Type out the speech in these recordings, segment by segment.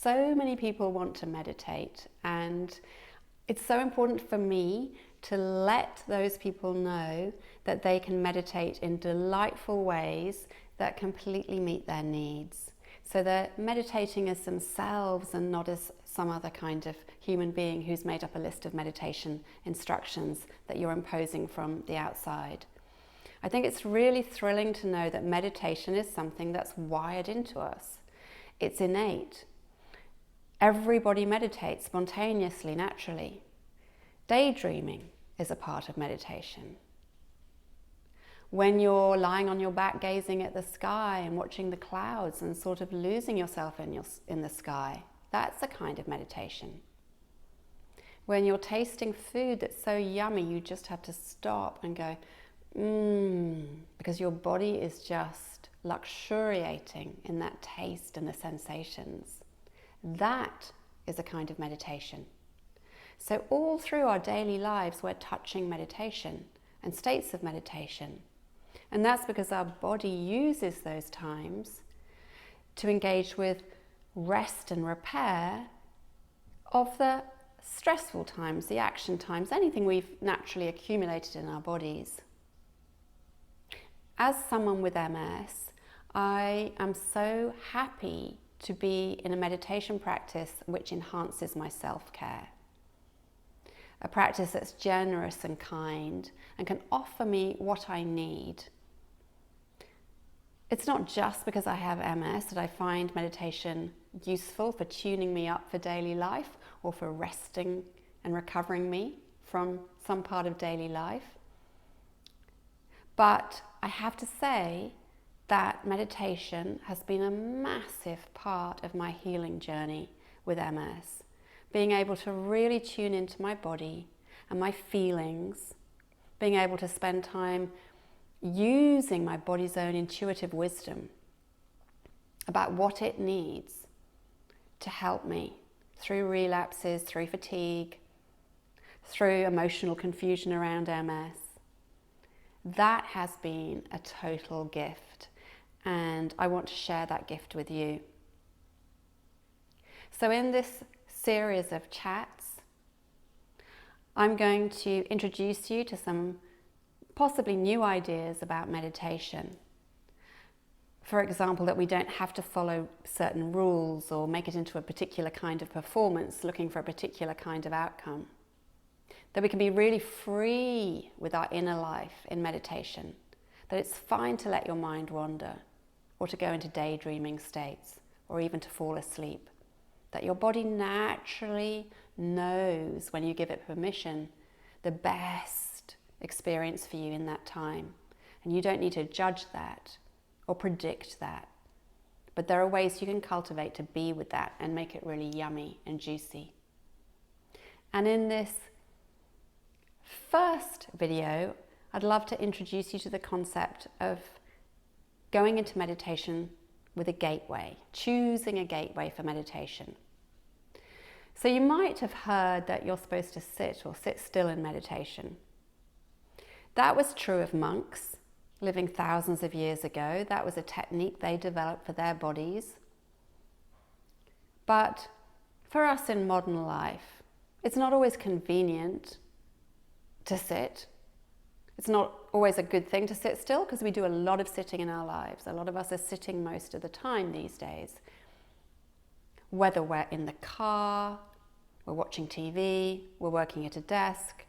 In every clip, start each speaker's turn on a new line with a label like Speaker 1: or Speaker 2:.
Speaker 1: So many people want to meditate, and it's so important for me to let those people know that they can meditate in delightful ways that completely meet their needs. So they're meditating as themselves and not as some other kind of human being who's made up a list of meditation instructions that you're imposing from the outside. I think it's really thrilling to know that meditation is something that's wired into us. It's innate. Everybody meditates spontaneously, naturally. Daydreaming is a part of meditation. When you're lying on your back gazing at the sky and watching the clouds and sort of losing yourself in the sky, that's a kind of meditation. When you're tasting food that's so yummy you just have to stop and go, because your body is just luxuriating in that taste and the sensations. That is a kind of meditation. So all through our daily lives we're touching meditation and states of meditation. And that's because our body uses those times to engage with rest and repair of the stressful times, the action times, anything we've naturally accumulated in our bodies. As someone with MS, I am so happy to be in a meditation practice which enhances my self-care. A practice that's generous and kind and can offer me what I need. It's not just because I have MS that I find meditation useful for tuning me up for daily life or for resting and recovering me from some part of daily life. But I have to say that meditation has been a massive part of my healing journey with MS. Being able to really tune into my body and my feelings, being able to spend time using my body's own intuitive wisdom about what it needs to help me through relapses, through fatigue, through emotional confusion around MS. That has been a total gift, and I want to share that gift with you. So in this series of chats, I'm going to introduce you to some possibly new ideas about meditation. For example, that we don't have to follow certain rules or make it into a particular kind of performance looking for a particular kind of outcome. That we can be really free with our inner life in meditation. That it's fine to let your mind wander or to go into daydreaming states or even to fall asleep. That your body naturally knows, when you give it permission, the best experience for you in that time. And you don't need to judge that or predict that. But there are ways you can cultivate to be with that and make it really yummy and juicy. And in this first video, I'd love to introduce you to the concept of going into meditation with a gateway, choosing a gateway for meditation. So you might have heard that you're supposed to sit or sit still in meditation. That was true of monks living thousands of years ago. That was a technique they developed for their bodies. But for us in modern life, it's not always convenient to sit. It's not always a good thing to sit still because we do a lot of sitting in our lives. A lot of us are sitting most of the time these days. Whether we're in the car, we're watching TV, we're working at a desk.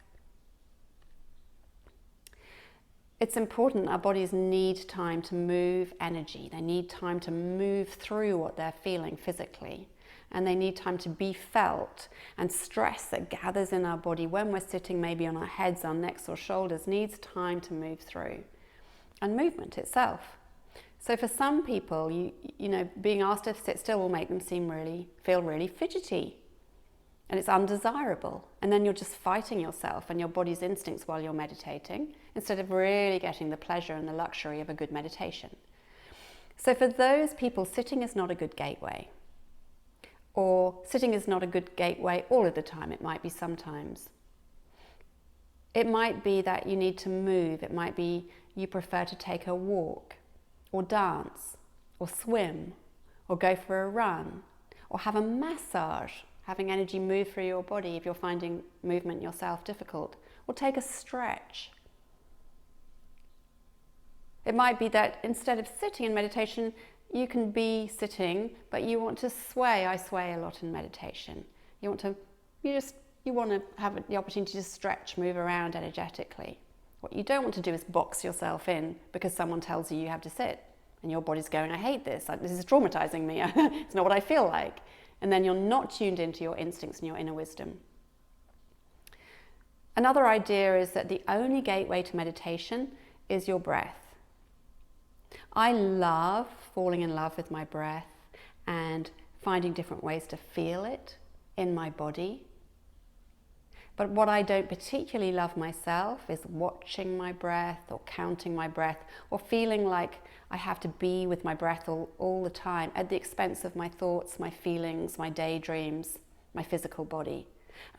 Speaker 1: It's important. Our bodies need time to move energy. They need time to move through what they're feeling physically. And they need time to be felt. And stress that gathers in our body when we're sitting maybe on our heads, our necks or shoulders needs time to move through. And movement itself. So for some people, you know, being asked to sit still will make them feel really fidgety. And it's undesirable. And then you're just fighting yourself and your body's instincts while you're meditating, instead of really getting the pleasure and the luxury of a good meditation. So for those people, sitting is not a good gateway. Or sitting is not a good gateway all of the time. It might be sometimes. It might be that you need to move. It might be you prefer to take a walk, or dance, or swim, or go for a run, or have a massage, having energy move through your body if you're finding movement yourself difficult, or take a stretch. It might be that instead of sitting in meditation, you can be sitting, but you want to sway. I sway a lot in meditation. You want to have the opportunity to stretch, move around energetically. What you don't want to do is box yourself in because someone tells you you have to sit, and your body's going, I hate this. This is traumatizing me. It's not what I feel like. And then you're not tuned into your instincts and your inner wisdom. Another idea is that the only gateway to meditation is your breath. I love falling in love with my breath and finding different ways to feel it in my body. But what I don't particularly love myself is watching my breath or counting my breath or feeling like I have to be with my breath all the time at the expense of my thoughts, my feelings, my daydreams, my physical body.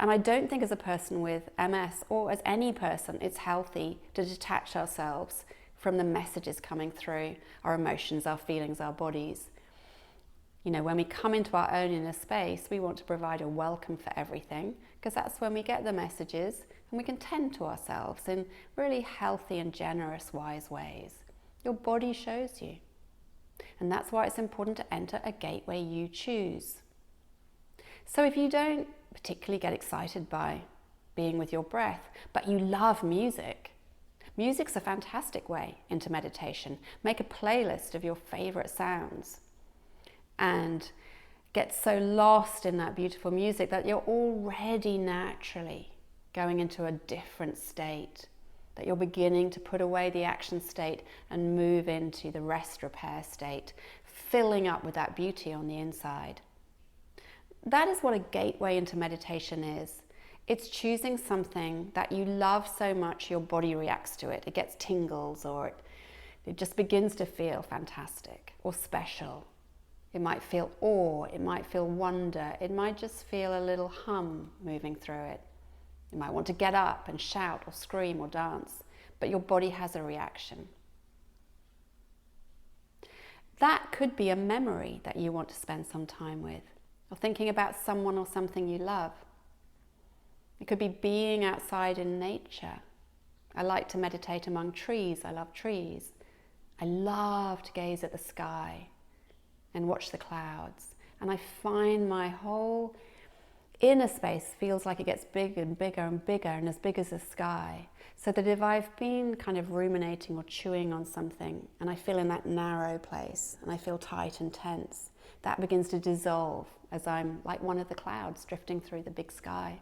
Speaker 1: And I don't think as a person with MS or as any person, it's healthy to detach ourselves from the messages coming through our emotions, our feelings, our bodies. You know, when we come into our own inner space, we want to provide a welcome for everything, because that's when we get the messages and we can tend to ourselves in really healthy and generous, wise ways. Your body shows you. And that's why it's important to enter a gateway you choose. So if you don't particularly get excited by being with your breath, but you love music, music's a fantastic way into meditation. Make a playlist of your favorite sounds and get so lost in that beautiful music that you're already naturally going into a different state, that you're beginning to put away the action state and move into the rest repair state, filling up with that beauty on the inside. That is what a gateway into meditation is. It's choosing something that you love so much your body reacts to it. It gets tingles, or it just begins to feel fantastic or special. It might feel awe, it might feel wonder, it might just feel a little hum moving through it. You might want to get up and shout or scream or dance, but your body has a reaction. That could be a memory that you want to spend some time with, or thinking about someone or something you love. It could be being outside in nature. I like to meditate among trees. I love trees. I love to gaze at the sky and watch the clouds. And I find my whole inner space feels like it gets bigger and bigger and bigger and as big as the sky. So that if I've been kind of ruminating or chewing on something and I feel in that narrow place and I feel tight and tense, that begins to dissolve as I'm like one of the clouds drifting through the big sky.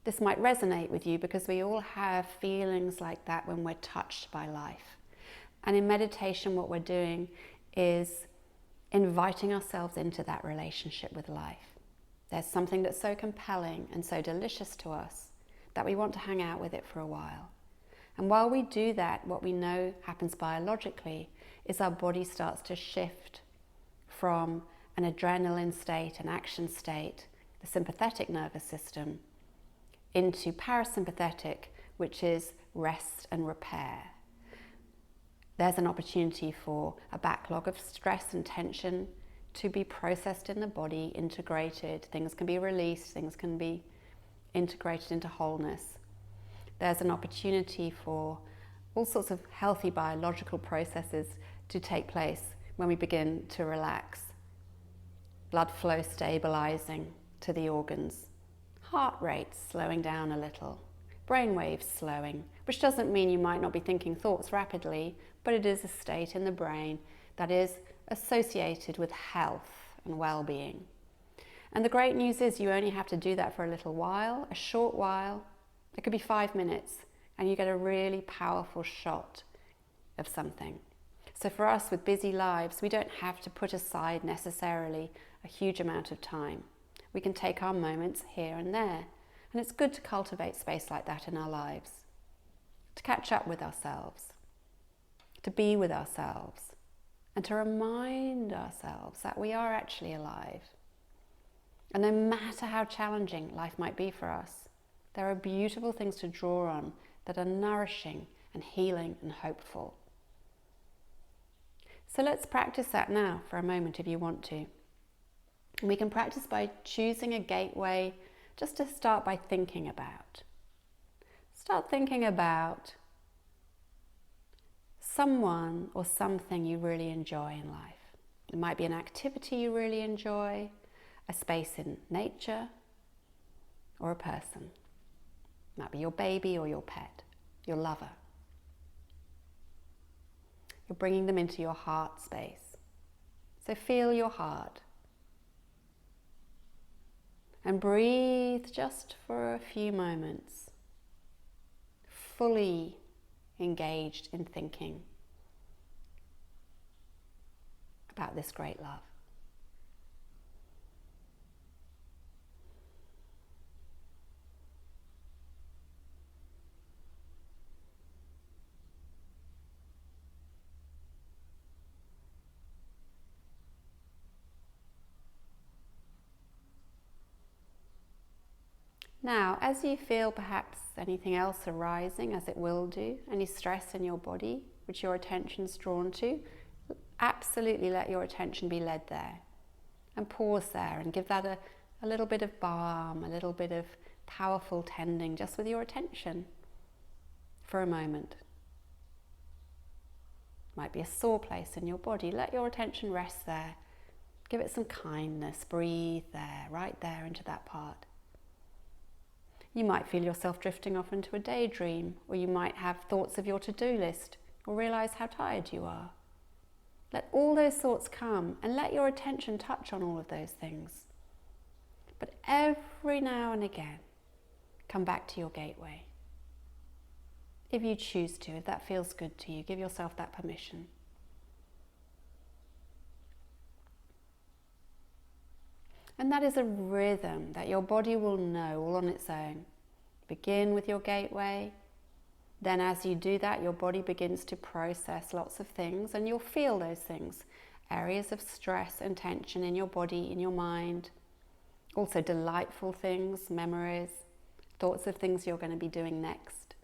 Speaker 1: This might resonate with you because we all have feelings like that when we're touched by life. And in meditation, what we're doing is inviting ourselves into that relationship with life. There's something that's so compelling and so delicious to us that we want to hang out with it for a while. And while we do that, what we know happens biologically is our body starts to shift from an adrenaline state, an action state, the sympathetic nervous system, into parasympathetic, which is rest and repair. There's an opportunity for a backlog of stress and tension to be processed in the body, integrated. Things can be released, things can be integrated into wholeness. There's an opportunity for all sorts of healthy biological processes to take place when we begin to relax. Blood flow stabilizing to the organs. Heart rate slowing down a little, brain waves slowing, which doesn't mean you might not be thinking thoughts rapidly, but it is a state in the brain that is associated with health and well-being. And the great news is you only have to do that for a little while, a short while. It could be 5 minutes, and you get a really powerful shot of something. So for us with busy lives, we don't have to put aside necessarily a huge amount of time. We can take our moments here and there. And it's good to cultivate space like that in our lives, to catch up with ourselves, to be with ourselves, and to remind ourselves that we are actually alive. And no matter how challenging life might be for us, there are beautiful things to draw on that are nourishing and healing and hopeful. So let's practice that now for a moment if you want to. And we can practice by choosing a gateway just to start by thinking about. Start thinking about someone or something you really enjoy in life. It might be an activity you really enjoy, a space in nature, or a person. It might be your baby or your pet, your lover. You're bringing them into your heart space. So feel your heart. And breathe just for a few moments, fully engaged in thinking about this great love. Now, as you feel perhaps anything else arising, as it will do, any stress in your body which your attention's drawn to, absolutely let your attention be led there. And pause there and give that a little bit of balm, a little bit of powerful tending just with your attention for a moment. Might be a sore place in your body. Let your attention rest there. Give it some kindness. Breathe there, right there into that part. You might feel yourself drifting off into a daydream, or you might have thoughts of your to-do list, or realize how tired you are. Let all those thoughts come and let your attention touch on all of those things. But every now and again, come back to your gateway. If you choose to, if that feels good to you, give yourself that permission. And that is a rhythm that your body will know all on its own. Begin with your gateway. Then as you do that, your body begins to process lots of things, and you'll feel those things. Areas of stress and tension in your body, in your mind. Also delightful things, memories, thoughts of things you're going to be doing next.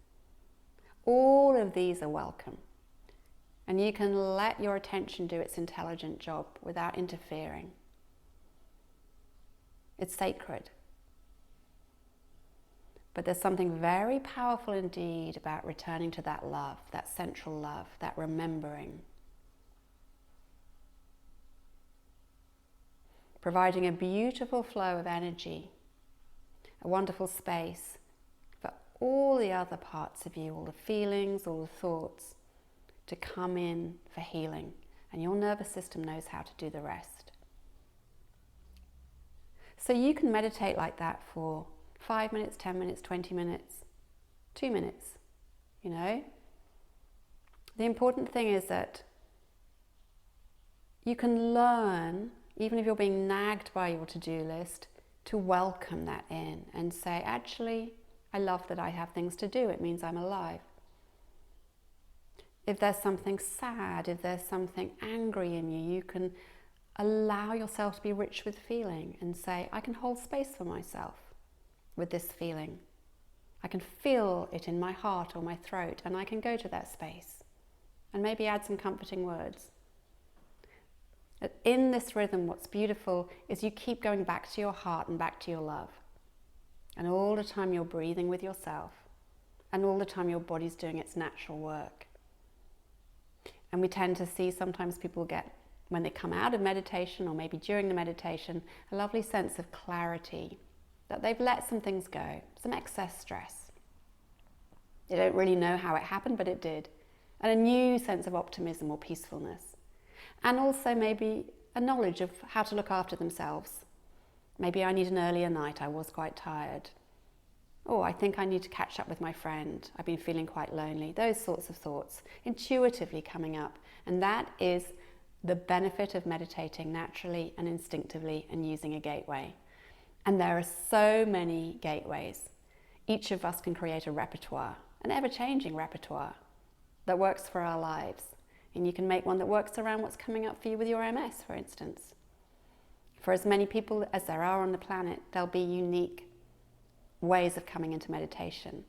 Speaker 1: All of these are welcome. And you can let your attention do its intelligent job without interfering. It's sacred. But there's something very powerful indeed about returning to that love, that central love, that remembering. Providing a beautiful flow of energy, a wonderful space for all the other parts of you, all the feelings, all the thoughts, to come in for healing. And your nervous system knows how to do the rest. So you can meditate like that for 5 minutes, 10 minutes, 20 minutes, 2 minutes, you know. The important thing is that you can learn, even if you're being nagged by your to-do list, to welcome that in and say, actually, I love that I have things to do. It means I'm alive. If there's something sad, if there's something angry in you, you can allow yourself to be rich with feeling and say, I can hold space for myself with this feeling. I can feel it in my heart or my throat, and I can go to that space and maybe add some comforting words. In this rhythm, what's beautiful is you keep going back to your heart and back to your love. And all the time you're breathing with yourself, and all the time your body's doing its natural work. And we tend to see sometimes people get, when they come out of meditation or maybe during the meditation, a lovely sense of clarity, that they've let some things go, some excess stress. They don't really know how it happened, but it did. And a new sense of optimism or peacefulness. And also maybe a knowledge of how to look after themselves. Maybe I need an earlier night, I was quite tired. Oh, I think I need to catch up with my friend. I've been feeling quite lonely. Those sorts of thoughts intuitively coming up. And that is the benefit of meditating naturally and instinctively and using a gateway. And there are so many gateways. Each of us can create a repertoire, an ever-changing repertoire that works for our lives. And you can make one that works around what's coming up for you with your MS, for instance. For as many people as there are on the planet, there'll be unique ways of coming into meditation.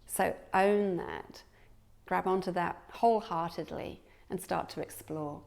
Speaker 1: So own that, grab onto that wholeheartedly and start to explore.